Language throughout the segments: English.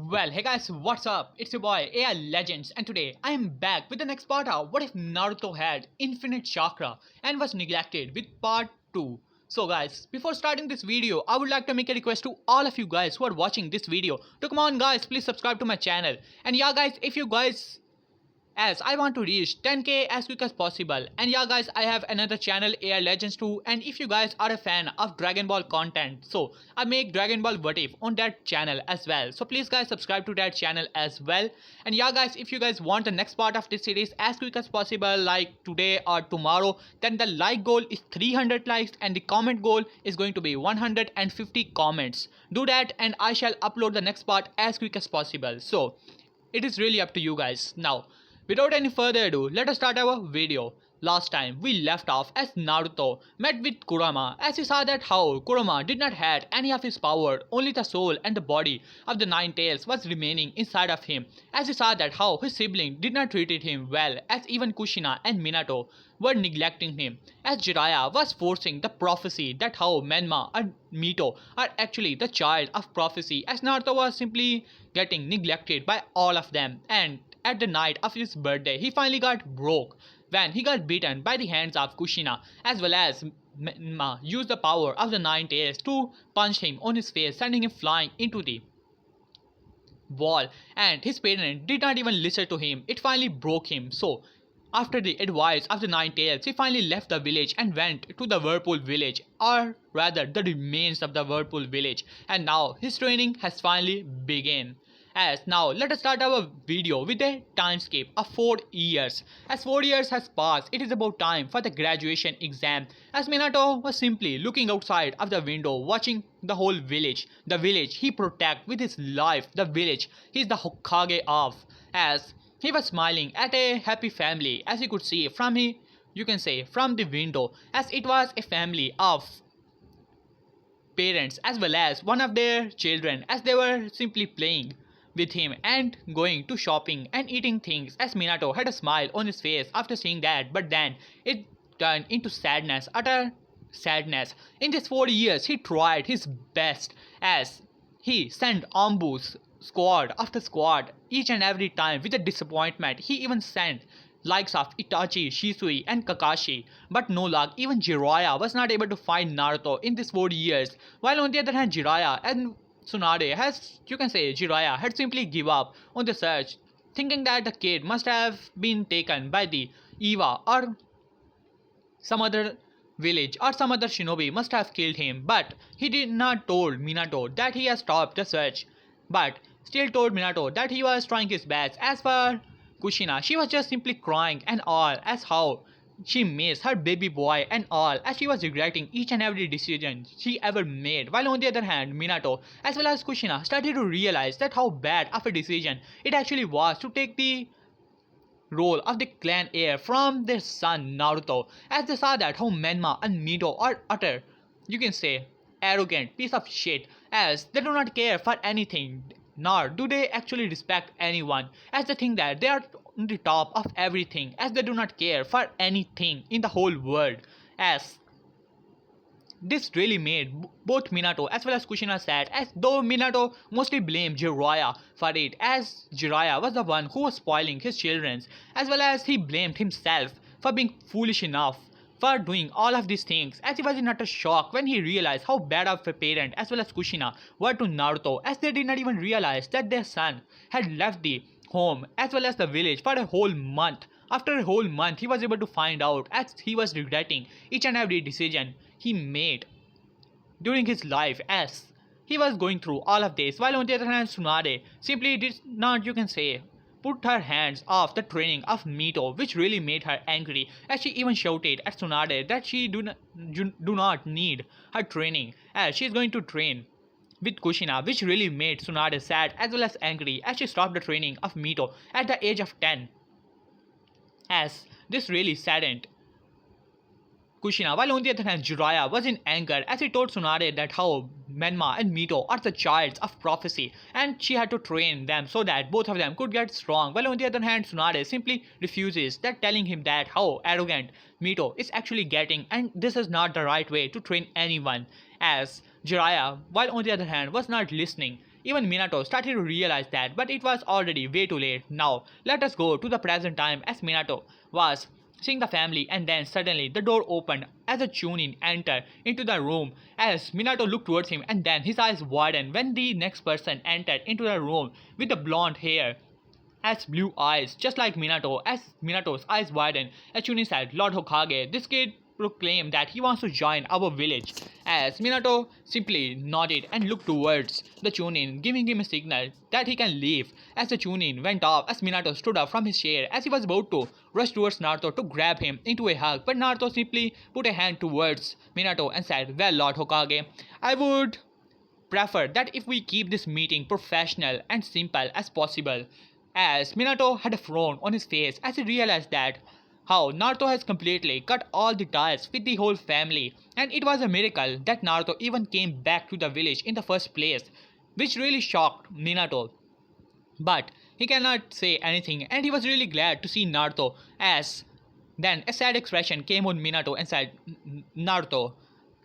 Well, hey guys, what's up? It's your boy AI Legends, and today I am back with the next part of What If Naruto Had Infinite Chakra and Was Neglected with part 2. So guys, before starting this video, I would like to make a request to all of you guys who are watching this video to come on guys, please subscribe to my channel. And yeah guys, if you guys as I want to reach 10k as quick as possible. And yeah guys, I have another channel AI Legends too, and if you guys are a fan of Dragon Ball content, so I make Dragon Ball What If on that channel as well, so please guys subscribe to that channel as well. And yeah guys, if you guys want the next part of this series as quick as possible, like today or tomorrow, then the like goal is 300 likes and the comment goal is going to be 150 comments. Do that and I shall upload the next part as quick as possible. So it is really up to you guys. Now without any further ado, let us start our video. Last time we left off as Naruto met with Kurama, as he saw that how Kurama did not have any of his power, only the soul and the body of the nine tails was remaining inside of him, as he saw that how his sibling did not treat him well, as even Kushina and Minato were neglecting him, as Jiraiya was forcing the prophecy that how Manma and Mito are actually the child of prophecy, as Naruto was simply getting neglected by all of them. And at the night of his birthday, he finally got broke when he got beaten by the hands of Kushina, as well as Manma used the power of the nine tails to punch him on his face, sending him flying into the wall. And his parents did not even listen to him. It finally broke him. So after the advice of the nine tails, he finally left the village and went to the Whirlpool village, or rather the remains of the Whirlpool village, and now his training has finally begun. As now let us start our video with a time skip of 4 years. As 4 years has passed, it is about time for the graduation exam, as Minato was simply looking outside of the window watching the whole village. The village he protect with his life, the village he is the Hokage of, as he was smiling at a happy family, as you could see from from the window, as it was a family of parents as well as one of their children, as they were simply playing with him and going to shopping and eating things, as Minato had a smile on his face after seeing that, but then it turned into sadness, utter sadness. In these 4 years he tried his best, as he sent ambush squad after squad each and every time with a disappointment. He even sent likes of Itachi, Shisui and Kakashi, but no luck. Even Jiraiya was not able to find Naruto in these 4 years, while on the other hand Jiraiya and Tsunade Jiraiya had simply give up on the search, thinking that the kid must have been taken by the Eva or some other village, or some other shinobi must have killed him. But he did not told Minato that he has stopped the search, but still told Minato that he was trying his best. As for Kushina, she was just simply crying and all, as how she missed her baby boy and all, as she was regretting each and every decision she ever made. While on the other hand, Minato as well as Kushina started to realize that how bad of a decision it actually was to take the role of the clan heir from their son Naruto, as they saw that how Menma and Mito are utter, arrogant piece of shit, as they do not care for anything, nor do they actually respect anyone, as they think that they are on the top of everything, as they do not care for anything in the whole world. As this really made both Minato as well as Kushina sad, as though Minato mostly blamed Jiraiya for it, as Jiraiya was the one who was spoiling his children, as well as he blamed himself for being foolish enough for doing all of these things, as he was in utter shock when he realized how bad of a parent as well as Kushina were to Naruto, as they did not even realize that their son had left the home as well as the village for a whole month. After a whole month he was able to find out, as he was regretting each and every decision he made during his life, as he was going through all of this. While on the other hand Tsunade simply did not put her hands off the training of Mito, which really made her angry, as she even shouted at Tsunade that she do not need her training, as she is going to train with Kushina, which really made Tsunade sad as well as angry, as she stopped the training of Mito at the age of 10, as this really saddened Kushina. While on the other hand Jiraiya was in anger, as he told Tsunade that how Menma and Mito are the childs of prophecy and she had to train them so that both of them could get strong. While on the other hand Tsunade simply refuses that, telling him that how arrogant Mito is actually getting, and this is not the right way to train anyone. As Jiraiya, while on the other hand was not listening, Even Minato started to realize that, but it was already way too late. Now, let us go to the present time as Minato was seeing the family, and then suddenly the door opened as a Chunin entered into the room. As Minato looked towards him, and then his eyes widened when the next person entered into the room with the blonde hair as blue eyes, just like Minato. As Minato's eyes widened, as Chunin said, Lord Hokage, this kid proclaimed that he wants to join our village. As Minato simply nodded and looked towards the Chunin, giving him a signal that he can leave. As the Chunin went off, as Minato stood up from his chair, as he was about to rush towards Naruto to grab him into a hug, but Naruto simply put a hand towards Minato and said, well, Lord Hokage, I would prefer that if we keep this meeting professional and simple as possible. As Minato had a frown on his face as he realized that how Naruto has completely cut all the ties with the whole family, and it was a miracle that Naruto even came back to the village in the first place, which really shocked Minato. But he cannot say anything, and he was really glad to see Naruto. As then a sad expression came on Minato and said, Naruto,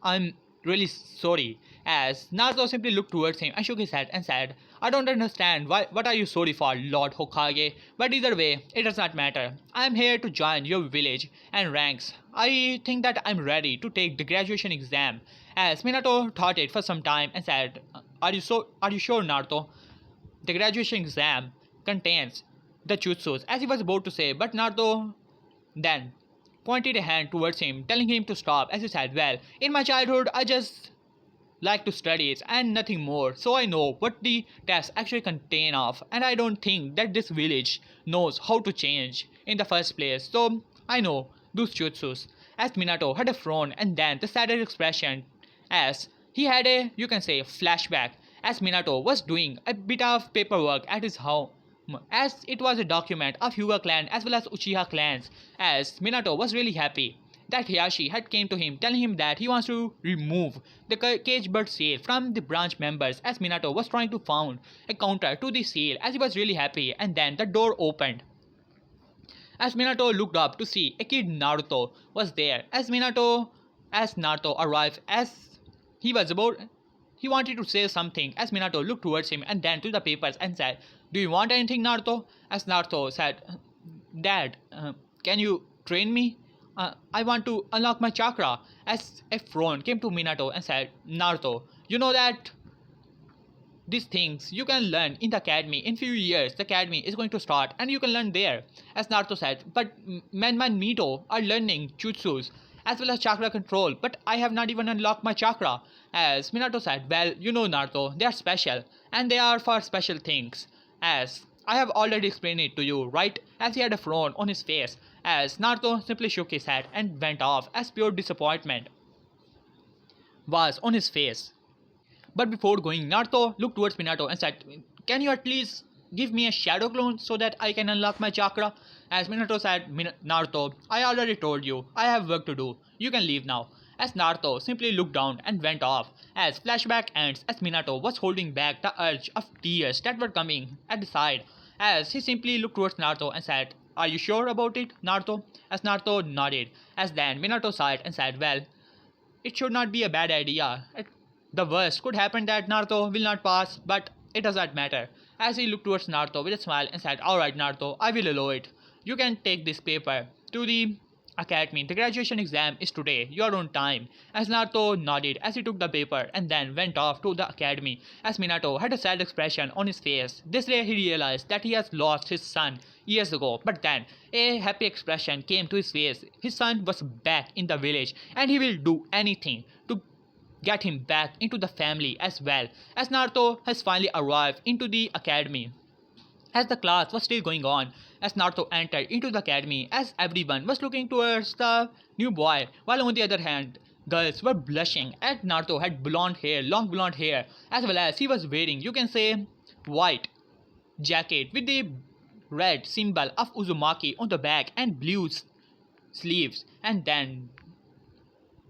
I'm really sorry. As Naruto simply looked towards him and shook his head and said, I don't understand what are you sorry for, Lord Hokage, but either way, it does not matter. I am here to join your village and ranks. I think that I'm ready to take the graduation exam. As Minato thought it for some time and said, are you sure, Naruto? The graduation exam contains the jutsus, as he was about to say, but Naruto then pointed a hand towards him, telling him to stop, as he said, well, in my childhood, I just like to study it and nothing more, so I know what the tests actually contain of, and I don't think that this village knows how to change in the first place, so I know those jutsus. As Minato had a frown and then the saddest expression, as he had a, you can say, flashback, as Minato was doing a bit of paperwork at his home, as it was a document of Hyuga clan as well as Uchiha clans, as Minato was really happy that Hiyashi had came to him telling him that he wants to remove the cage bird seal from the branch members, as Minato was trying to find a counter to the seal, as he was really happy. And then the door opened as Minato looked up to see a kid Naruto was there. As Naruto arrived, as he was about he wanted to say something, as Minato looked towards him and then to the papers and said, do you want anything, Naruto? As Naruto said, Dad, can you train me? I want to unlock my chakra. As a frown came to Minato and said, Naruto, you know that these things you can learn in the academy. In few years, the academy is going to start and you can learn there. As Naruto said, but Manma and Mito are learning jutsus as well as chakra control, but I have not even unlocked my chakra. As Minato said, well, you know, Naruto, they are special and they are for special things. As I have already explained it to you, right? As he had a frown on his face, as Naruto simply shook his head and went off, as pure disappointment was on his face. But before going, Naruto looked towards Minato and said, can you at least give me a shadow clone so that I can unlock my chakra? As Minato said, Naruto, I already told you, I have work to do. You can leave now. As Naruto simply looked down and went off. As flashback ends, as Minato was holding back the urge of tears that were coming at the side, as he simply looked towards Naruto and said, are you sure about it, Naruto? As Naruto nodded. As then Minato sighed and said, well, it should not be a bad idea. The worst could happen that Naruto will not pass, but it does not matter. As he looked towards Naruto with a smile and said, alright Naruto, I will allow it. You can take this paper to the academy. The graduation exam is today. You are on time. As Naruto nodded as he took the paper and then went off to the academy. As Minato had a sad expression on his face. This day he realized that he has lost his son years ago. But then a happy expression came to his face. His son was back in the village and he will do anything to get him back into the family as well. As Naruto has finally arrived into the academy. As the class was still going on, as Naruto entered into the academy, as everyone was looking towards the new boy, while on the other hand, girls were blushing as Naruto had blonde hair, long blonde hair, as well as he was wearing, you can say, white jacket with the red symbol of Uzumaki on the back and blue sleeves, and then,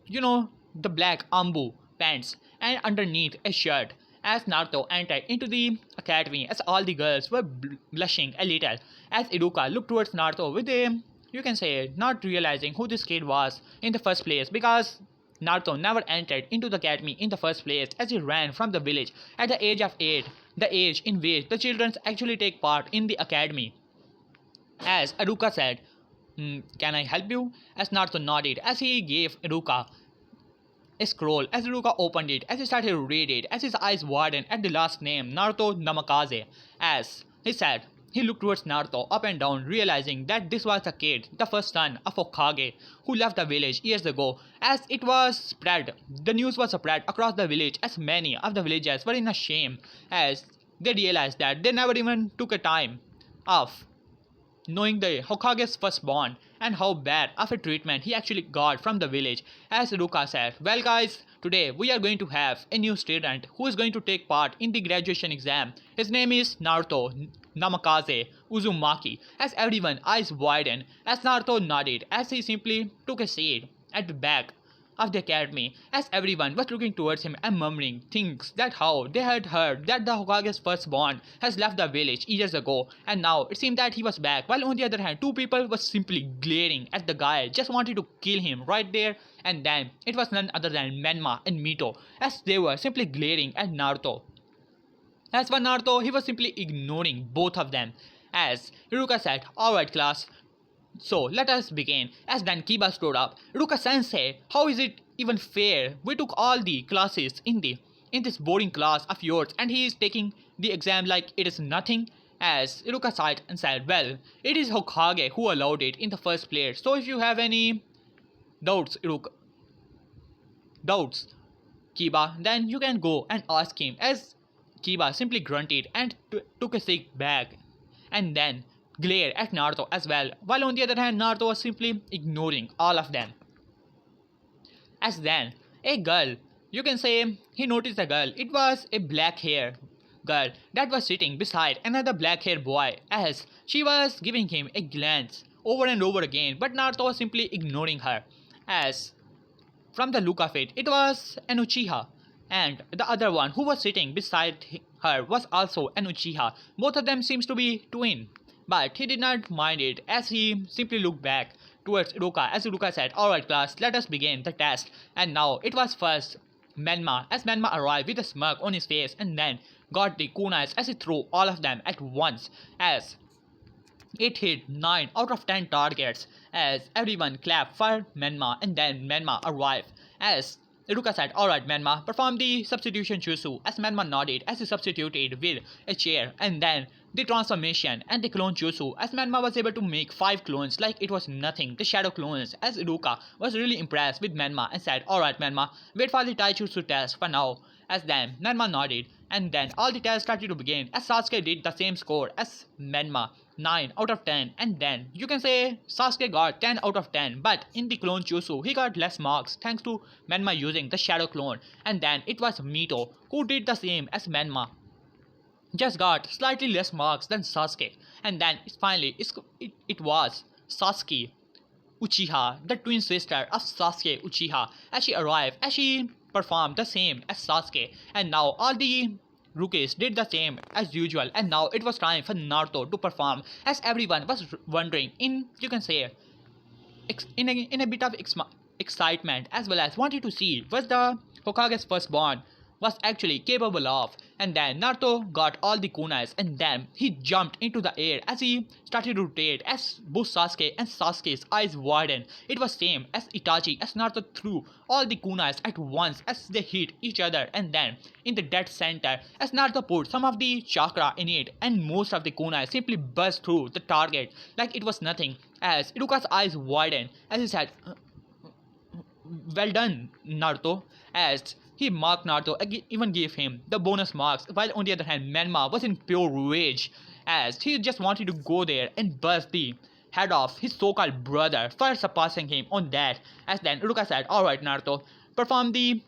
you know, the black ambu pants, and underneath a shirt. As Naruto entered into the academy, as all the girls were blushing a little, as Iruka looked towards Naruto with a, you can say, not realizing who this kid was in the first place, because Naruto never entered into the academy in the first place, as he ran from the village at the age of 8 the age in which the children actually take part in the academy. As Aruka said, can I help you? As Naruto nodded as he gave Aruka a scroll. As Aruka opened it, as he started to read it, as his eyes widened at the last name, Naruto Namikaze. As he said, he looked towards Naruto up and down, realizing that this was the kid, the first son of Hokage, who left the village years ago. As it was spread, the news was spread across the village, as many of the villagers were in a shame, as they realized that they never even took a time off knowing the Hokage's firstborn and how bad of a treatment he actually got from the village. As Ruka said, well guys, today we are going to have a new student who is going to take part in the graduation exam. His name is Naruto Namikaze Uzumaki. As everyone eyes widened, as Naruto nodded as he simply took a seat at the back of the academy, as everyone was looking towards him and murmuring things that how they had heard that the Hokage's firstborn has left the village years ago, and now it seemed that he was back, while on the other hand two people were simply glaring at the guy, just wanted to kill him right there and then. It was none other than Manma and Mito, as they were simply glaring at Naruto. As for Naruto, he was simply ignoring both of them. As Iruka said, alright class, so let us begin. As then Kiba stood up. Ruka sensei, how is it even fair? We took all the classes in this boring class of yours and he is taking the exam like it is nothing. As Iruka sighed and said, well, it is Hokage who allowed it in the first place. So if you have any doubts, Kiba, then you can go and ask him. As Kiba simply grunted and took a seat back and then glared at Naruto as well, while on the other hand Naruto was simply ignoring all of them. As then, a girl, you can say he noticed a girl, it was a black hair girl that was sitting beside another black hair boy, as she was giving him a glance over and over again, but Naruto was simply ignoring her. As from the look of it, it was an Uchiha, and the other one who was sitting beside her was also an Uchiha. Both of them seems to be twin. But he did not mind it as he simply looked back towards Iruka as Iruka said, alright class, let us begin the test. And now it was first Manma, as Manma arrived with a smirk on his face and then got the kunais as he threw all of them at once, as it hit 9 out of 10 targets, as everyone clapped for Manma, and then Manma arrived. As Iruka said, alright Manma, perform the substitution jutsu, as Manma nodded as he substituted with a chair, and then the transformation and the clone jutsu, as Manma was able to make 5 clones like it was nothing, the shadow clones, as Iruka was really impressed with Manma and said, alright Manma, wait for the taijutsu test for now. As then Manma nodded, and then all the tests started to begin, as Sasuke did the same score as Manma, 9 out of 10, and then you can say Sasuke got 10 out of 10, but in the clone jutsu he got less marks thanks to Manma using the shadow clone, and then it was Mito who did the same as Manma, just got slightly less marks than Sasuke, and then finally it was Sasuke Uchiha, the twin sister of Sasuke Uchiha, as she arrived, as she performed the same as Sasuke, and now all the rookies did the same as usual, and now it was time for Naruto to perform, as everyone was wondering in, you can say, in a bit of excitement, as well as wanted to see what the Hokage's firstborn was actually capable of. And then Naruto got all the kunais and then he jumped into the air as he started to rotate, as both Sasuke and Sasuke's eyes widened. It was same as Itachi, as Naruto threw all the kunais at once as they hit each other, and then in the dead center as Naruto put some of the chakra in it and most of the kunai simply burst through the target like it was nothing, as Iruka's eyes widened as he said, well done Naruto, as he marked Naruto, even gave him the bonus marks, while on the other hand Manma was in pure rage as he just wanted to go there and burst the head off his so-called brother for surpassing him on that. As then Iruka said, alright Naruto, perform the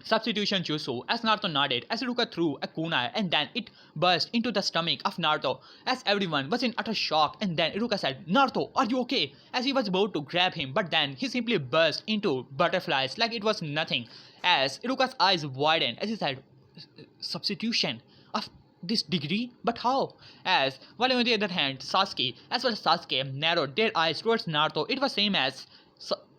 substitution jutsu, as Naruto nodded as Iruka threw a kunai and then it burst into the stomach of Naruto, as everyone was in utter shock, and then Iruka said, Naruto, are you okay? As he was about to grab him, but then he simply burst into butterflies like it was nothing, as Iruka's eyes widened as he said, substitution of this degree? But how? As while on the other hand Sasuke as well as Sasuke narrowed their eyes towards Naruto, it was same as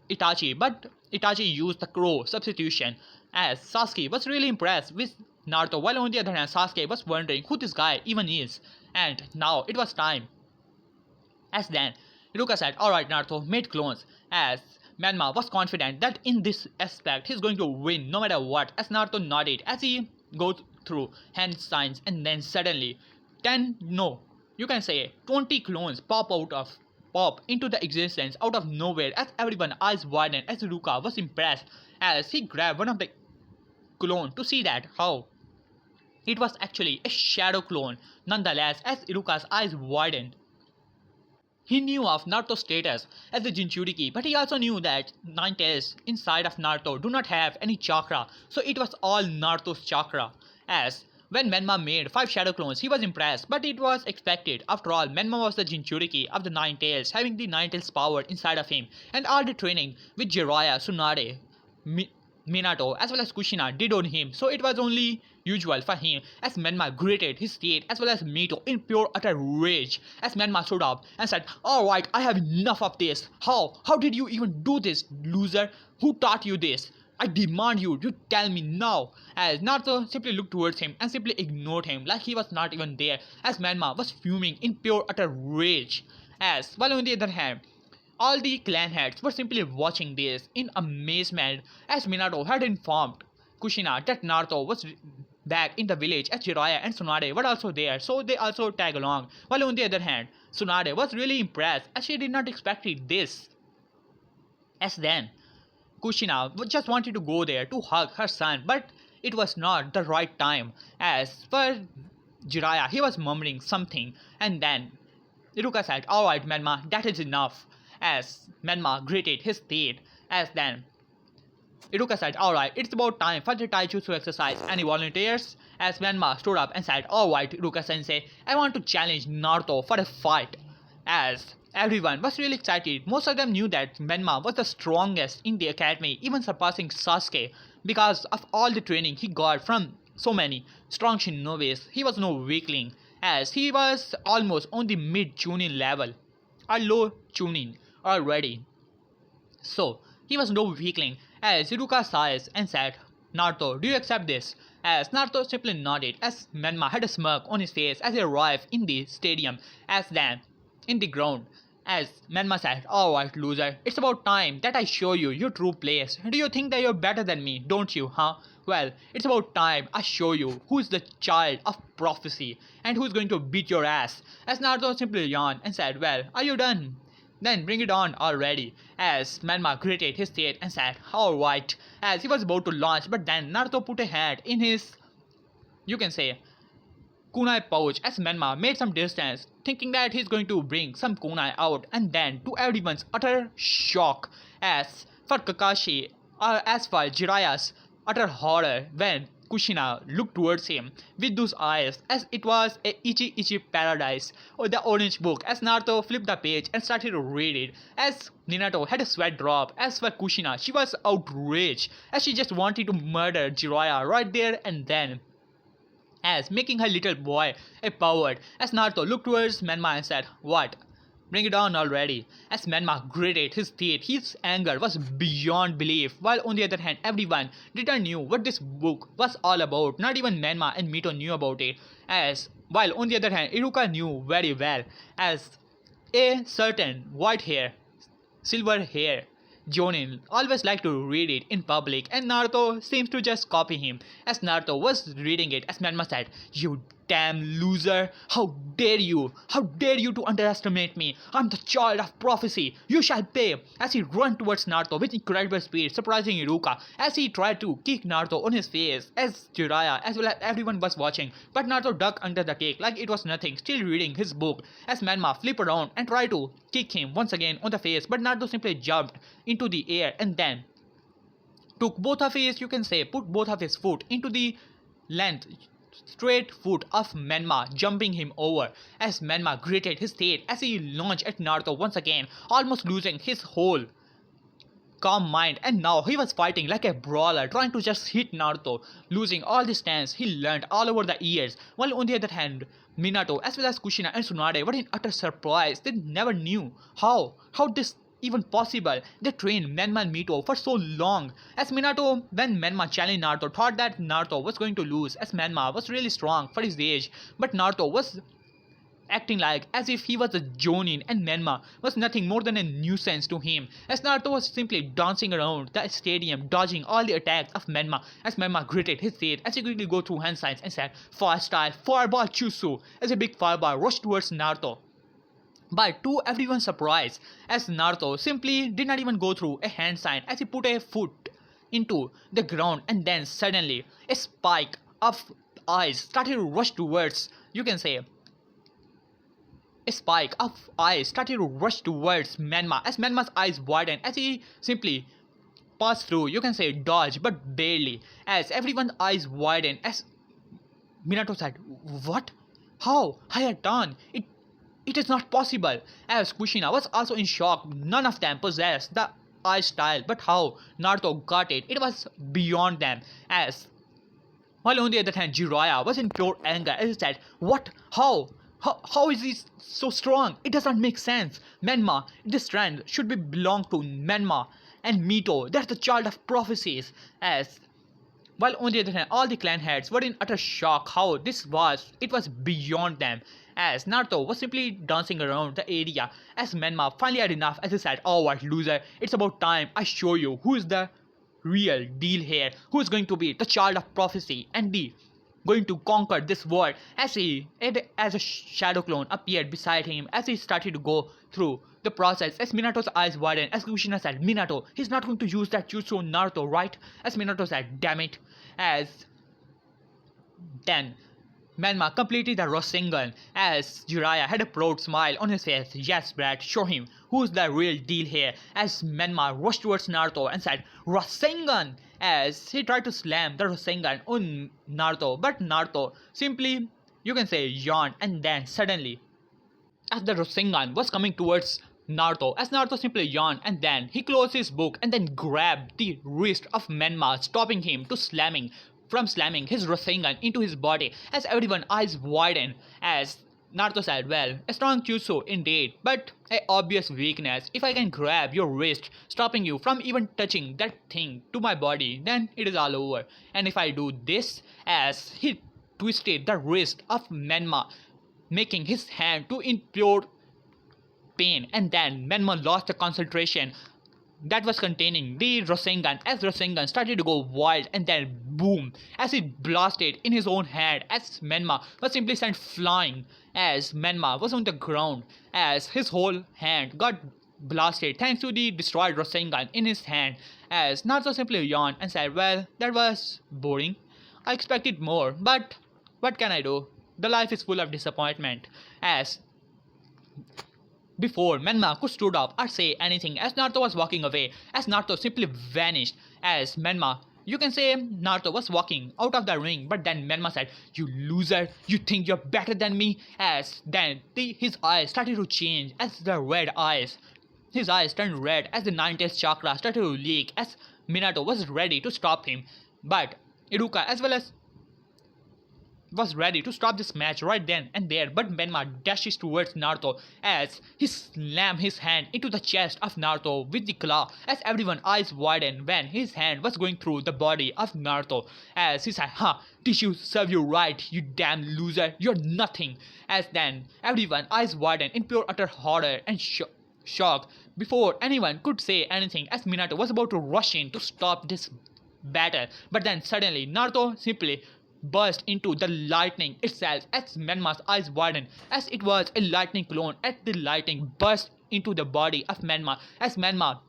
Itachi, but Itachi used the crow substitution, as Sasuke was really impressed with Naruto, while on the other hand Sasuke was wondering who this guy even is. And now it was time. As then, Iruka said, alright Naruto, made clones. As Manma was confident that in this aspect he's going to win no matter what. As Naruto nodded as he goes through hand signs, and then suddenly 10 no, you can say 20 clones pop into the existence out of nowhere as everyone eyes widened as Iruka was impressed as he grabbed one of the clone to see that how it was actually a shadow clone. Nonetheless, as Iruka's eyes widened, he knew of Naruto's status as the Jinchuriki, but he also knew that 9 tails inside of Naruto do not have any chakra, so it was all Naruto's chakra. As when Menma made 5 shadow clones, he was impressed, but it was expected. After all, Menma was the Jinchuriki of the 9 tails, having the 9 tails power inside of him, and all the training with Jiraiya, Tsunade, Minato as well as Kushina did on him, so it was only usual for him as Menma greeted his state as well as Mito in pure utter rage as Menma stood up and said, alright, I have enough of this. How did you even do this, loser? Who taught you this? I demand you tell me now. As Naruto simply looked towards him and simply ignored him like he was not even there as Menma was fuming in pure utter rage. As while on the other hand, all the clan heads were simply watching this in amazement as Minato had informed Kushina that Naruto was back in the village as Jiraiya and Tsunade were also there, so they also tag along. While on the other hand, Tsunade was really impressed as she did not expect this. As then, Kushina just wanted to go there to hug her son, but it was not the right time. As for Jiraiya, he was murmuring something, and then Iruka said, alright Menma, that is enough. As Menma greeted his state, as then Iruka said, alright, it's about time for the taijutsu exercise. Any volunteers? As Menma stood up and said, alright Iruka sensei, I want to challenge Naruto for a fight. As everyone was really excited, most of them knew that Menma was the strongest in the academy, even surpassing Sasuke, because of all the training he got from so many strong shinobis. He was no weakling, as he was almost on the mid-chunin level, or low chunin already. So, he was no weakling, as Iruka saw it and said, Naruto, do you accept this? As Naruto simply nodded, as Menma had a smirk on his face as he arrived in the stadium, as then, in the ground, as Menma said, alright loser, it's about time that I show you your true place. Do you think that you're better than me, don't you, huh? Well, it's about time I show you who is the child of prophecy, and who's going to beat your ass. As Naruto simply yawned and said, well, are you done? Then bring it on already, as Manma greeted his state and said, alright, as he was about to launch, but then Naruto put a hand in his, you can say, kunai pouch as Manma made some distance, thinking that he's going to bring some kunai out, and then to everyone's utter shock, as for Kakashi, or as for Jiraiya's utter horror when Kushina looked towards him with those eyes as it was a Ichi paradise or the orange book as Naruto flipped the page and started to read it as Minato had a sweat drop. As for Kushina, she was outraged as she just wanted to murder Jiraiya right there and then, as making her little boy a coward as Naruto looked towards Manma and said, what? Bring it on already. As Manma gritted his teeth, his anger was beyond belief, while on the other hand everyone didn't knew what this book was all about. Not even Manma and Mito knew about it. As while on the other hand Iruka knew very well, as a certain white hair, silver hair Jonin always liked to read it in public, and Naruto seems to just copy him. As Naruto was reading it, as Manma said, you damn loser, how dare you to underestimate me, I'm the child of prophecy, you shall pay. As he ran towards Naruto with incredible speed, surprising Iruka as he tried to kick Naruto on his face, as Jiraiya as well as everyone was watching, but Naruto ducked under the kick like it was nothing, still reading his book, as Manma flipped around and tried to kick him once again on the face, but Naruto simply jumped into the air and then took both of his, you can say, put both of his foot into the length straight foot of Manma, jumping him over as Manma gritted his teeth as he launched at Naruto once again, almost losing his whole calm mind, and now he was fighting like a brawler, trying to just hit Naruto, losing all the stance he learned all over the years, while on the other hand, Minato as well as Kushina and Tsunade were in utter surprise. They never knew how this even possible? They trained Menma and Mito for so long. As Minato, when Menma challenged Naruto, thought that Naruto was going to lose as Menma was really strong for his age, but Naruto was acting like as if he was a Jonin and Menma was nothing more than a nuisance to him, as Naruto was simply dancing around the stadium dodging all the attacks of Menma as Menma gritted his teeth as he quickly go through hand signs and said fire style fireball jutsu as a big fireball rushed towards Naruto. But to everyone's surprise, as Naruto simply did not even go through a hand sign as he put a foot into the ground, and then suddenly a spike of eyes started to rush towards, you can say, a spike of eyes started to rush towards Menma as Menma's eyes widened as he simply passed through, you can say dodge, but barely, as everyone's eyes widened as Minato said, what? How? Hayatan? It is not possible. As Kushina was also in shock, none of them possessed the eye style, but how Naruto got it, it was beyond them. As while on the other hand, Jiraiya was in pure anger as he said, what? How is he so strong? It does not make sense. Menma, this strength should be belong to Menma and Mito. That's the child of prophecies. As while on the other hand, all the clan heads were in utter shock how it was beyond them. As Naruto was simply dancing around the area as Menma finally had enough as he said, alright loser, it's about time I show you who is the real deal here, who is going to be the child of prophecy and be going to conquer this world. As a shadow clone appeared beside him as he started to go through the process, as Minato's eyes widened as Kushina said, Minato, he's not going to use that jutsu on Naruto, right? As Minato said, damn it. As then Manma completed the Rasengan as Jiraiya had a proud smile on his face. Yes, Brad, show him who's the real deal here. As Manma rushed towards Naruto and said, Rasengan! As he tried to slam the Rasengan on Naruto, but Naruto simply, you can say, yawned, and then suddenly, as the Rasengan was coming towards Naruto, as Naruto simply yawned and then he closed his book and then grabbed the wrist of Manma, stopping him from slamming his Rasengan into his body, as everyone's eyes widened as Naruto said, well, a strong jutsu indeed, but a obvious weakness. If I can grab your wrist, stopping you from even touching that thing to my body, then it is all over. And if I do this, as he twisted the wrist of Manma, making his hand to in pure pain, and then Manma lost the concentration that was containing the Rasengan as Rasengan started to go wild, and then boom, as it blasted in his own hand as Menma was simply sent flying, as Menma was on the ground as his whole hand got blasted thanks to the destroyed Rasengan in his hand. As Naruto simply yawned and said, well, that was boring. I expected more, but what can I do? The life is full of disappointment. As before Menma could stood up or say anything as Naruto was walking away, as Naruto simply vanished as Menma, you can say Naruto was walking out of the ring, but then Menma said, you loser, you think you're better than me? As then his eyes started to change as his eyes turned red as the 9th chakra started to leak as Minato was ready to stop him, but Iruka as well as was ready to stop this match right then and there, but Menma dashes towards Naruto as he slammed his hand into the chest of Naruto with the claw, as everyone's eyes widened when his hand was going through the body of Naruto, as he said, tissue serve you right, you damn loser, you're nothing. As then everyone's eyes widened in pure utter horror and shock before anyone could say anything, as Minato was about to rush in to stop this battle, but then suddenly Naruto simply burst into the lightning itself as Menma's eyes widened as it was a lightning clone, as the lightning burst into the body of Menma, as Menma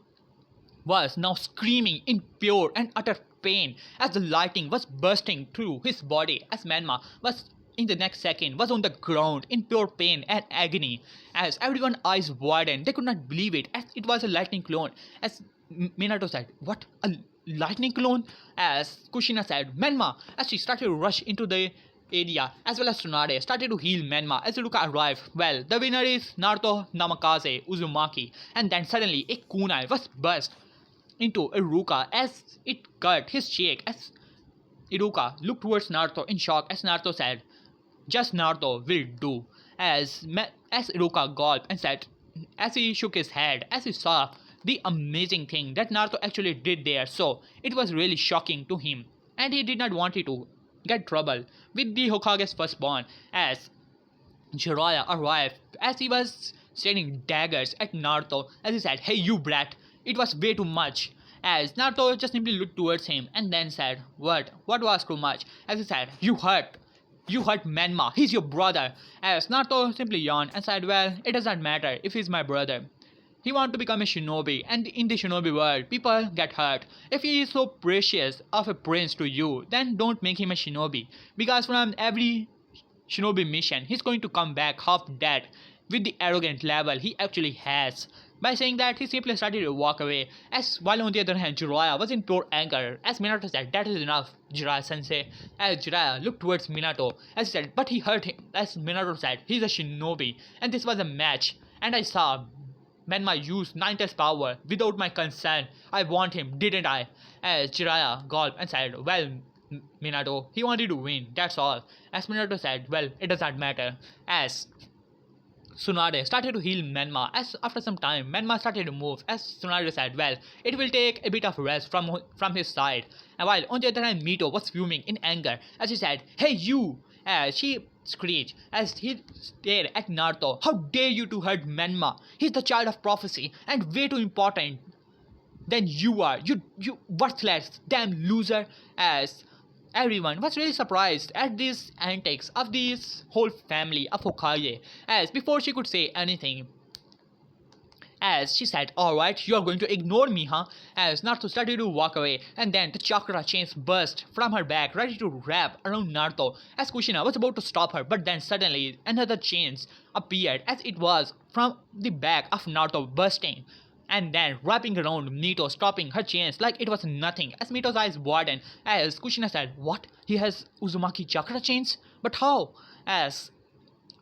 was now screaming in pure and utter pain as the lightning was bursting through his body, as Menma was in the next second was on the ground in pure pain and agony. As everyone's eyes widened, they could not believe it as it was a lightning clone, as Minato said, what, a lightning clone? As Kushina said, Menma, as she started to rush into the area, as well as Tsunade started to heal Menma as Iruka arrived. Well, the winner is Naruto Namikaze Uzumaki, and then suddenly a kunai was burst into Iruka as it cut his cheek, as Iruka looked towards Naruto in shock as Naruto said, just Naruto will do, as Iruka gulped and said, as he shook his head as he saw the amazing thing that Naruto actually did there, so it was really shocking to him. And he did not want it to get trouble with the Hokage's firstborn as Jiraiya arrived as he was staring daggers at Naruto as he said, "Hey you brat, it was way too much." As Naruto just simply looked towards him and then said, "What? What was too much?" As he said, You hurt Manma, he's your brother." As Naruto simply yawned and said, "Well, it doesn't matter if he's my brother. He wants to become a shinobi, and in the shinobi world, people get hurt. If he is so precious of a prince to you, then don't make him a shinobi. Because from every shinobi mission, he's going to come back half dead with the arrogant level he actually has." By saying that, he simply started to walk away, as while on the other hand, Jiraiya was in pure anger, as Minato said, "That is enough, Jiraiya-sensei." As Jiraiya looked towards Minato, as he said, "But he hurt him." As Minato said, "He's a shinobi, and this was a match, and I saw Manma use Ninetales power without my consent. I want him, didn't I?" As Jiraiya gulped and said, "Well, Minato, he wanted to win, that's all." As Minato said, "Well, it does not matter." As Tsunade started to heal Menma. As after some time, Menma started to move. As Tsunade said, "Well, it will take a bit of rest from his side." And while on the other hand, Mito was fuming in anger as he said, "Hey you!" As she screeched as he stared at Naruto, "How dare you to hurt Menma? He's the child of prophecy and way too important than you are. You worthless damn loser." As everyone was really surprised at these antics of this whole family of Hokage, as before she could say anything, as she said, "Alright, you're going to ignore me, huh?" As Naruto started to walk away, and then the chakra chains burst from her back, ready to wrap around Naruto, as Kushina was about to stop her, but then suddenly another chains appeared, as it was from the back of Naruto bursting and then wrapping around Mito, stopping her chains like it was nothing. As Mito's eyes widened, as Kushina said, "What? He has Uzumaki chakra chains? But how?" As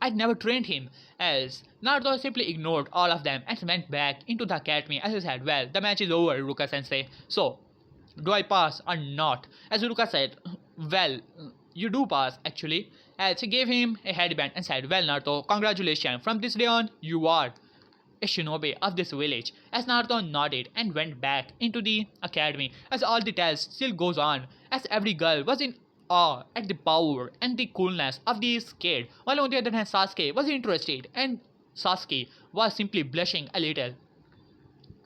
"I'd never trained him." As Naruto simply ignored all of them and went back into the academy as he said, "Well, the match is over, Ruka sensei. So, do I pass or not?" As Ruka said, "Well, you do pass actually." As he gave him a headband and said, "Well, Naruto, congratulations. From this day on, you are a shinobi of this village." As Naruto nodded and went back into the academy, as all the tales still goes on, as every girl was in awe at the power and the coolness of this kid, while on the other hand Sasuke was interested and Sasuke was simply blushing a little,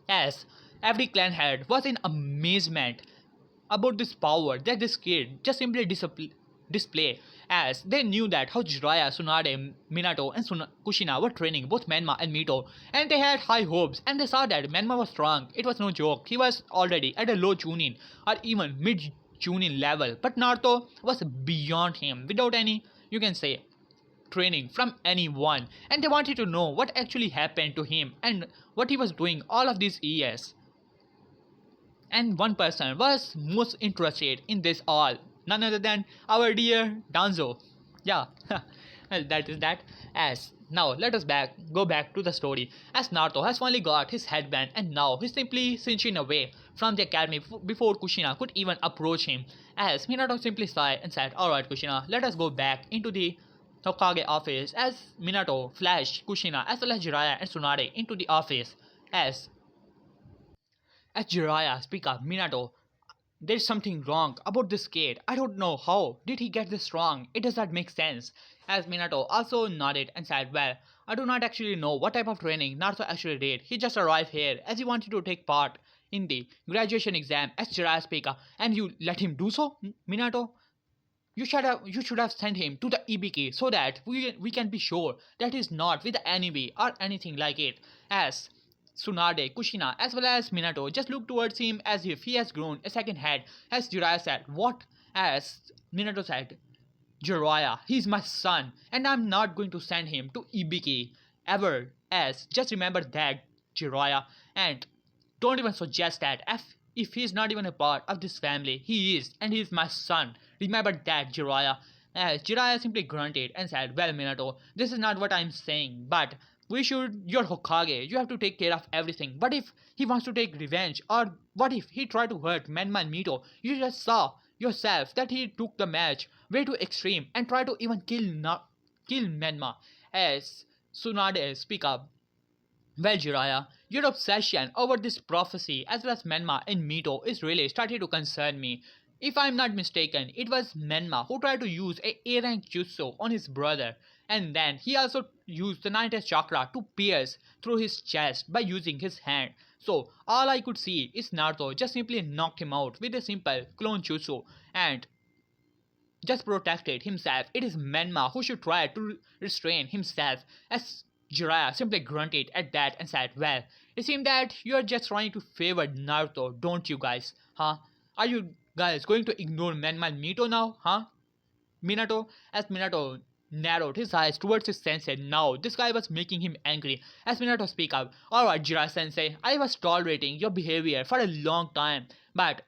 as every clan head was in amazement about this power that this kid just simply display, as they knew that how Jiraiya, Tsunade, Minato and Kushina were training both Menma and Mito, and they had high hopes and they saw that Menma was strong. It was no joke, he was already at a low chunin or even mid chunin level, but Naruto was beyond him without any, you can say, training from anyone, and they wanted to know what actually happened to him and what he was doing all of these years. And one person was most interested in this all, none other than our dear Danzo. Yeah, well, that is that. As now let us go back to the story. As Naruto has finally got his headband and now he's simply cinching away from the academy before Kushina could even approach him. As Minato simply sighed and said, "Alright Kushina, let us go back into the Hokage office." As Minato flashed Kushina as well as Jiraiya and Tsunade into the office. As Jiraiya speak up, "Minato, there's something wrong about this kid. I don't know how did he get this wrong. It does not make sense." As Minato also nodded and said, "Well, I do not actually know what type of training Naruto actually did. He just arrived here as he wanted to take part in the graduation exam." As Jiraiya speak up, "And you let him do so, Minato? You should have sent him to the EBK so that we can be sure that he's not with the enemy or anything like it." As Tsunade, Kushina, as well as Minato just look towards him as if he has grown a second head. As Jiraiya said, "What?" As Minato said, "Jiraiya, he's my son, and I'm not going to send him to EBK ever." As just remember that, Jiraiya, and don't even suggest that. If he's not even a part of this family, he is, and he's my son. Remember that, Jiraiya." As Jiraiya simply grunted and said, "Well, Minato, this is not what I'm saying, but you're Hokage, you have to take care of everything. What if he wants to take revenge? Or what if he tried to hurt Menma and Mito? You just saw yourself that he took the match way too extreme and tried to even kill Menma." As Tsunade speak up, "Well, Jiraiya, Your obsession over this prophecy as well as Menma and Mito is really starting to concern me. If I'm not mistaken, it was Menma who tried to use a A-rank jutsu on his brother, and then he also used the ninth chakra to pierce through his chest by using his hand. So all I could see is Naruto just simply knocked him out with a simple clone jutsu and just protected himself. It is Menma who should try to restrain himself, as Jiraiya simply grunted at that and said, "Well, it seems that you are just trying to favor Naruto, don't you guys? Huh? Are you guys going to ignore Menma and Mito now? Huh? Minato?" As Minato narrowed his eyes towards his sensei. Now, this guy was making him angry. As Minato speak up, "Alright, Jiraiya sensei, I was tolerating your behavior for a long time, but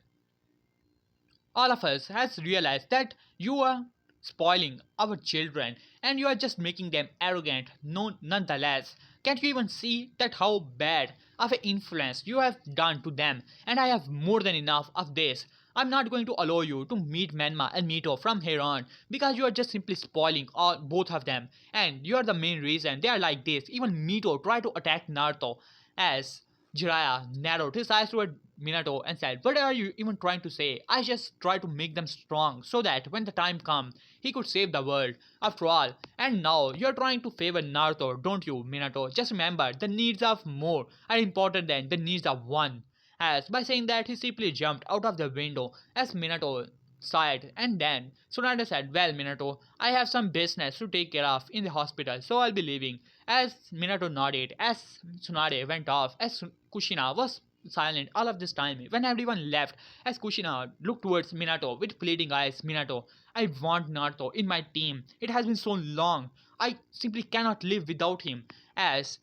all of us has realized that you are spoiling our children and you are just making them arrogant no, nonetheless. Can't you even see that how bad of an influence you have done to them? And I have more than enough of this. I'm not going to allow you to meet Menma and Mito from here on because you are just simply spoiling all both of them, and you are the main reason they are like this." Even Mito tried to attack Naruto as Jiraiya narrowed his eyes toward Minato and said, "What are you even trying to say? I just try to make them strong so that when the time comes, he could save the world. After all, and now you're trying to favor Naruto, don't you, Minato? Just remember, the needs of more are important than the needs of one." As by saying that, he simply jumped out of the window as Minato sighed, and then Tsunade said, "Well, Minato, I have some business to take care of in the hospital, so I'll be leaving." As Minato nodded, as Tsunade went off, as Kushina was silent all of this time. When everyone left, as Kushina looked towards Minato with pleading eyes, "Minato, I want Naruto in my team. It has been so long. I simply cannot live without him, as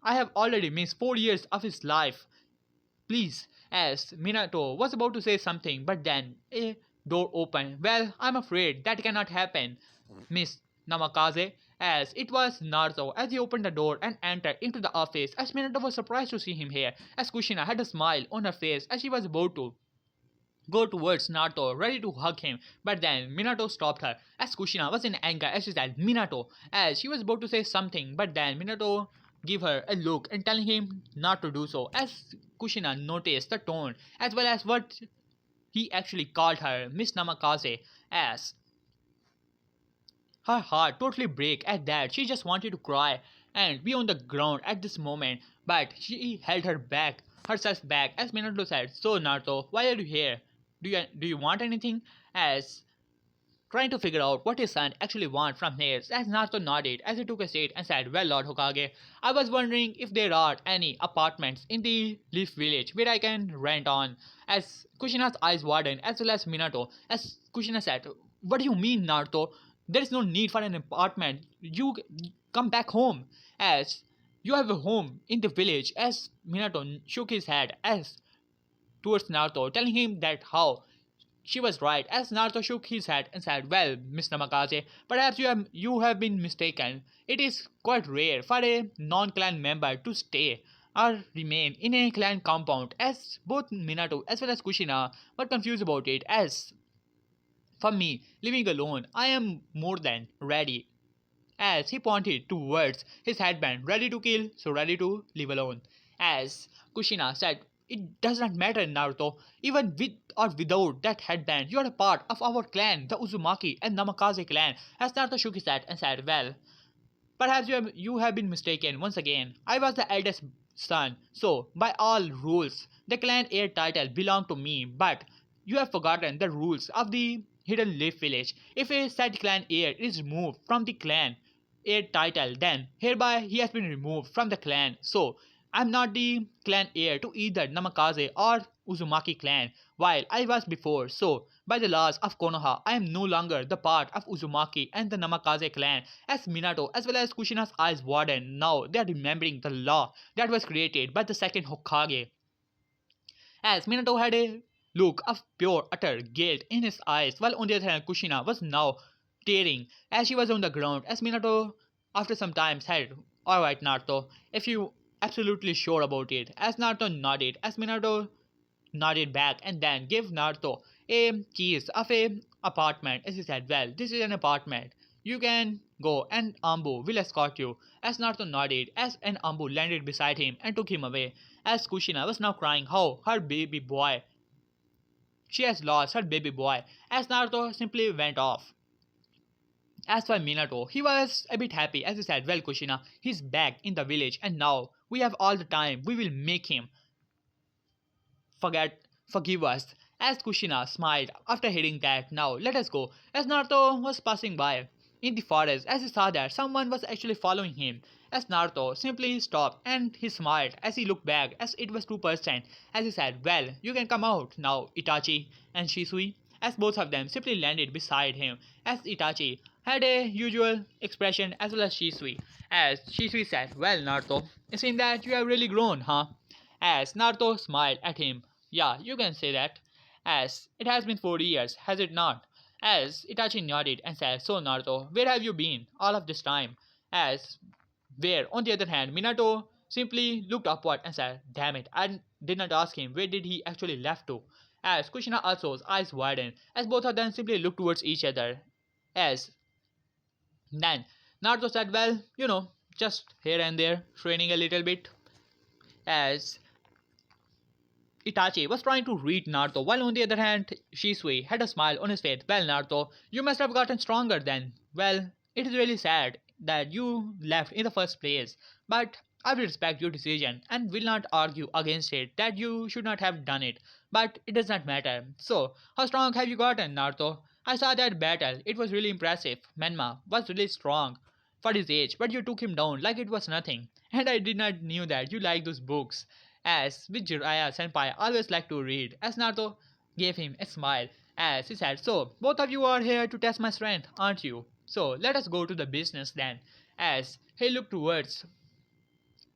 I have already missed 4 years of his life. Please." As Minato was about to say something, but then a door opened. "Well, I'm afraid that cannot happen, Miss Namakaze." As it was Naruto as he opened the door and entered into the office. As Minato was surprised to see him here, as Kushina had a smile on her face as she was about to go towards Naruto, ready to hug him. But then Minato stopped her, as Kushina was in anger as she said, "Minato," as she was about to say something, but then Minato gave her a look and telling him not to do so, as Kushina noticed the tone as well as what he actually called her, Miss Namakaze, as her heart totally break at that. She just wanted to cry and be on the ground at this moment, but she held herself back as Minato said, "So Naruto, why are you here? Do you want anything?" As trying to figure out what his son actually wants from here, as Naruto nodded as he took a seat and said, "Well, Lord Hokage, I was wondering if there are any apartments in the Leaf Village where I can rent on." As Kushina's eyes widened as well as Minato, as Kushina said, "What do you mean, Naruto? There is no need for an apartment. You come back home, as you have a home in the village." As Minato shook his head as towards Naruto, telling him that how she was right, as Naruto shook his head and said, "Well, Miss Namakaze, perhaps you have been mistaken. It is quite rare for a non-clan member to stay or remain in a clan compound." As both Minato as well as Kushina were confused about it, as for me, living alone, I am more than ready. As he pointed towards his headband, "Ready to kill, so ready to live alone." As Kushina said, "It does not matter, Naruto. Even with or without that headband, you are a part of our clan, the Uzumaki and Namakaze clan." As Naruto shook his head and said, "Well, perhaps you have been mistaken once again. I was the eldest son, so by all rules, the clan heir title belonged to me, but you have forgotten the rules of the Hidden Leaf Village. If a said clan heir is removed from the clan heir title, then hereby he has been removed from the clan. So I'm not the clan heir to either Namakaze or Uzumaki clan, while I was before. So by the laws of Konoha, I am no longer the part of Uzumaki and the Namakaze clan." As Minato as well as Kushina's eyes widened, now they are remembering the law that was created by the second Hokage, as Minato had a look of pure utter guilt in his eyes, while on the other hand Kushina was now tearing as she was on the ground. As Minato after some time said, "Alright Naruto, if you absolutely sure about it." As Naruto nodded, as Minato nodded back and then gave Naruto a keys of a apartment, as he said, "Well, this is an apartment. You can Go, and Ambu will escort you. As Naruto nodded, as an Ambu landed beside him and took him away, as Kushina was now crying how her baby boy, she has lost her baby boy, as Naruto simply went off. As for Minato, he was a bit happy as he said, well, Kushina, he's back in the village and now we have all the time. We will make him forgive us. As Kushina smiled after hearing that, now let us go. As Naruto was passing by in the forest, as he saw that someone was actually following him, as Naruto simply stopped and he smiled as he looked back as it was 2%, as he said, well, you can come out now, Itachi and Shisui, as both of them simply landed beside him, as Itachi had a usual expression as well as Shisui, as Shisui said, well, Naruto, it seems that you have really grown, huh? As Naruto smiled at him, yeah, you can say that. As it has been 4 years, has it not? As Itachi nodded and said, so Naruto, where have you been all of this time? As where, on the other hand, Minato simply looked upward and said, damn it, I did not ask him where did he actually left to. As Kushina also's eyes widened, as both of them simply looked towards each other. As then Naruto said, well, just here and there, training a little bit. As Itachi was trying to read Naruto, while on the other hand, Shisui had a smile on his face. Well, Naruto, you must have gotten stronger then. Well, it is really sad that you left in the first place, but I will respect your decision and will not argue against it that you should not have done it. But it does not matter. So, how strong have you gotten, Naruto? I saw that battle. It was really impressive. Manma was really strong for his age, but you took him down like it was nothing. And I did not knew that you like those books as which Jiraiya senpai always liked to read, as Naruto gave him a smile as he said, so both of you are here to test my strength, aren't you? So let us go to the business then, as he looked towards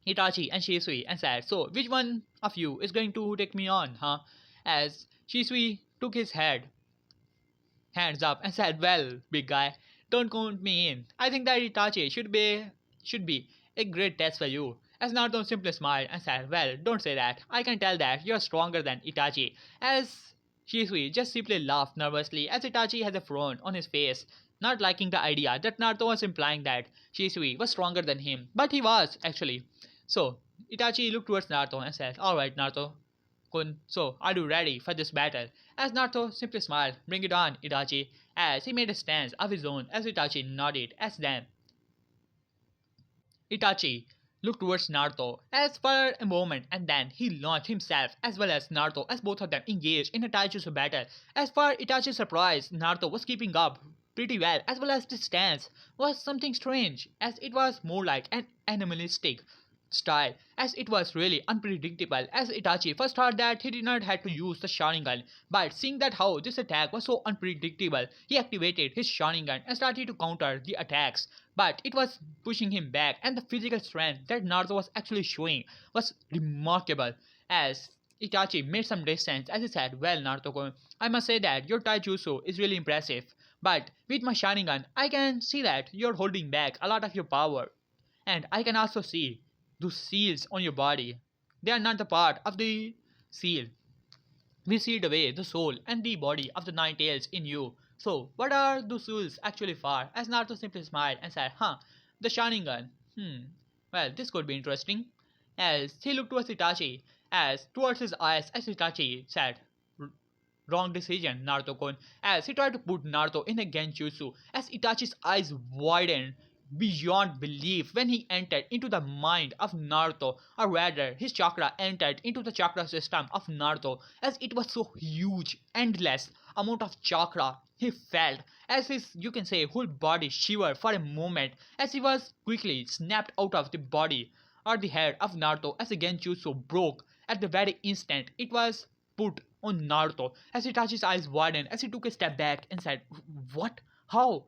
Itachi and Shisui and said, so which one of you is going to take me on, huh? As Shisui took his hands up and said, well, big guy, don't count me in. I think that Itachi should be a great test for you. As Naruto simply smiled and said, well, don't say that. I can tell that you're stronger than Itachi. As Shisui just simply laughed nervously as Itachi has a frown on his face, not liking the idea that Naruto was implying that Shisui was stronger than him. But he was, actually. So, Itachi looked towards Naruto and said, alright, Naruto, Kun, so are you ready for this battle? As Naruto simply smiled, bring it on, Itachi, as he made a stance of his own as Itachi nodded as then Itachi looked towards Naruto as for a moment and then he launched himself as well as Naruto as both of them engaged in a taijutsu battle. As for Itachi's surprise, Naruto was keeping up pretty well as well as the stance was something strange as it was more like an animalistic style as it was really unpredictable as Itachi first thought that he did not have to use the Sharingan, but seeing that how this attack was so unpredictable, he activated his Sharingan and started to counter the attacks, but it was pushing him back and the physical strength that Naruto was actually showing was remarkable as Itachi made some distance as he said, well Naruto, I must say that your taijutsu is really impressive, but with my Sharingan I can see that you're holding back a lot of your power and I can also see those seals on your body. They are not the part of the seal. We sealed away the soul and the body of the nine tails in you. So, what are those seals actually for? As Naruto simply smiled and said, huh, the Sharingan. Well, this could be interesting. As he looked towards Itachi, as towards his eyes, as Itachi said, wrong decision, Naruto-kun, as he tried to put Naruto in a genjutsu, as Itachi's eyes widened beyond belief when he entered into the mind of Naruto, or rather, his chakra entered into the chakra system of Naruto, as it was so huge, endless amount of chakra. He felt as his, you can say, whole body shiver for a moment as he was quickly snapped out of the body or the head of Naruto as the genjutsu broke at the very instant it was put on Naruto as Itachi's eyes widened as he took a step back and said, what? How?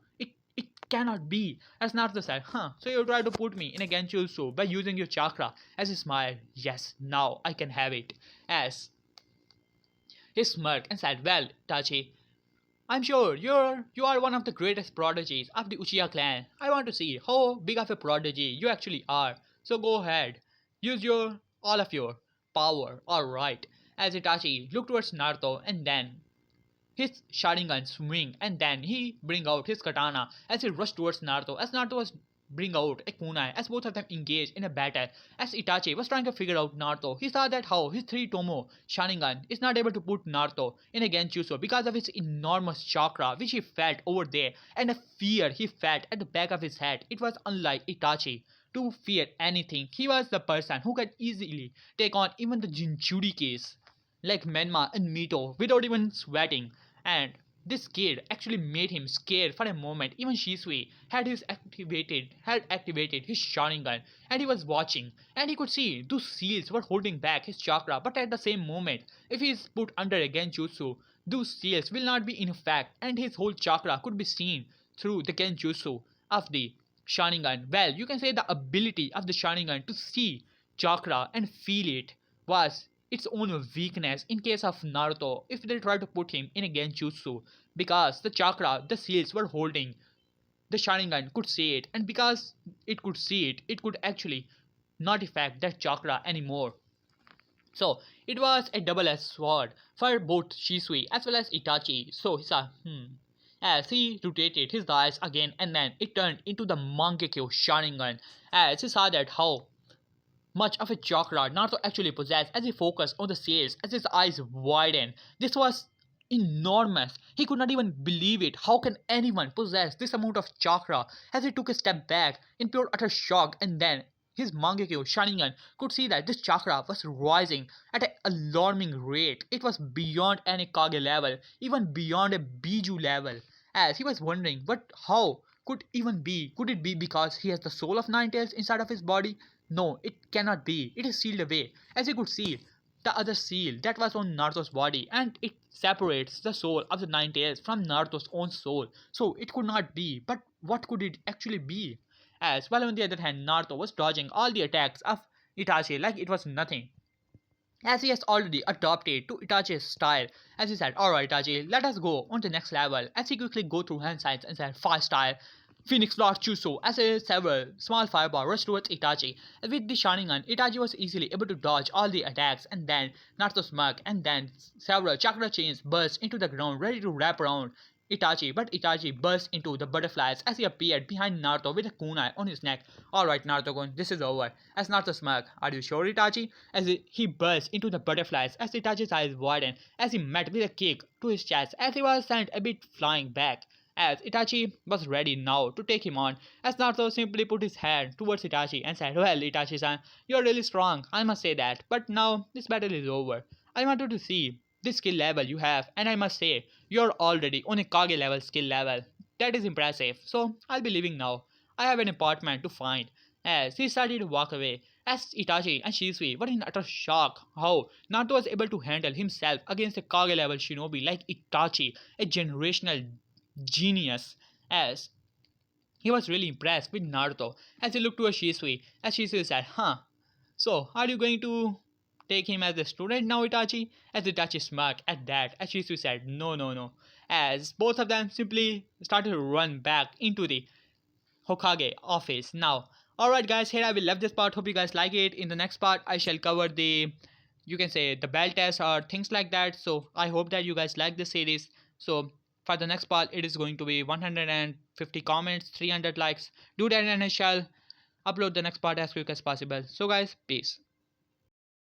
It cannot be. As Naruto said, huh, so you try to put me in a genjutsu by using your chakra. As he smiled, yes, now I can have it. As he smirked and said, well, Itachi, I'm sure you are one of the greatest prodigies of the Uchiha clan. I want to see how big of a prodigy you actually are. So go ahead. Use your all of your power. Alright. As Itachi looked towards Naruto and then his Sharingan swing, and then he bring out his katana as he rushed towards Naruto. As Naruto was bring out a kunai, as both of them engaged in a battle. As Itachi was trying to figure out Naruto, he saw that how his 3 Tomo Sharingan is not able to put Naruto in a Genjutsu because of his enormous chakra which he felt over there, and a fear he felt at the back of his head. It was unlike Itachi to fear anything. He was the person who could easily take on even the Jinchuri case like Manma and Mito without even sweating. And this kid actually made him scared for a moment. Even Shisui had activated his Sharingan, and he was watching, and he could see those seals were holding back his chakra, but at the same moment, if he is put under a Genjutsu, those seals will not be in effect, and his whole chakra could be seen through the Genjutsu of the Sharingan. Well, you can say the ability of the Sharingan to see chakra and feel it was its own weakness in case of Naruto if they try to put him in a Genjutsu, because the chakra the seals were holding, the Sharingan could see it, and because it could see it, it could actually not affect that chakra anymore. So it was a double-edged sword for both Shisui as well as Itachi. So he saw, as he rotated his eyes again, and then it turned into the Mangekyo Sharingan as he saw that how much of a chakra Naruto actually possessed as he focused on the sails as his eyes widened. This was enormous. He could not even believe it. How can anyone possess this amount of chakra? As he took a step back in pure utter shock, and then his Mangekyo Sharingan could see that this chakra was rising at an alarming rate. It was beyond any Kage level, even beyond a Biju level. As he was wondering, what, how could even be? Could it be because he has the soul of Nine Tails inside of his body? No, it cannot be. It is sealed away. As he could see, the other seal that was on Naruto's body, and it separates the soul of the Nine Tails from Naruto's own soul. So it could not be. But what could it actually be? As well, on the other hand, Naruto was dodging all the attacks of Itachi like it was nothing, as he has already adopted to Itachi's style. As he said, alright Itachi, let us go on to the next level. As he quickly go through hand signs and said, fast style, Phoenix Lord Chuso, as a several small fireball rushed towards Itachi. With the Sharingan, Itachi was easily able to dodge all the attacks, and then Naruto smirked, and then several chakra chains burst into the ground ready to wrap around Itachi, but Itachi burst into the butterflies as he appeared behind Naruto with a kunai on his neck. Alright Naruto-kun, this is over. As Naruto smirked, are you sure Itachi? As he burst into the butterflies as Itachi's eyes widened as he met with a kick to his chest as he was sent a bit flying back. As Itachi was ready now to take him on, as Naruto simply put his hand towards Itachi and said, well Itachi-san, you're really strong, I must say that, but now this battle is over. I wanted to see this skill level you have, and I must say, you're already on a Kage level skill level. That is impressive, so I'll be leaving now. I have an apartment to find. As he started to walk away, as Itachi and Shisui were in utter shock how Naruto was able to handle himself against a Kage level shinobi like Itachi, a generational genius. As he was really impressed with Naruto as he looked to a Shisui, as Shisui said, so are you going to take him as a student now, Itachi? As Itachi smirked at that, as Shisui said, no, no, no. As both of them simply started to run back into the Hokage office. Now, alright guys, here I will leave this part. Hope you guys like it. In the next part, I shall cover the, you can say, the bell test or things like that. So I hope that you guys like this series. So for the next part, it is going to be 150 comments, 300 likes. Do that and I shall upload the next part as quick as possible. So guys, peace.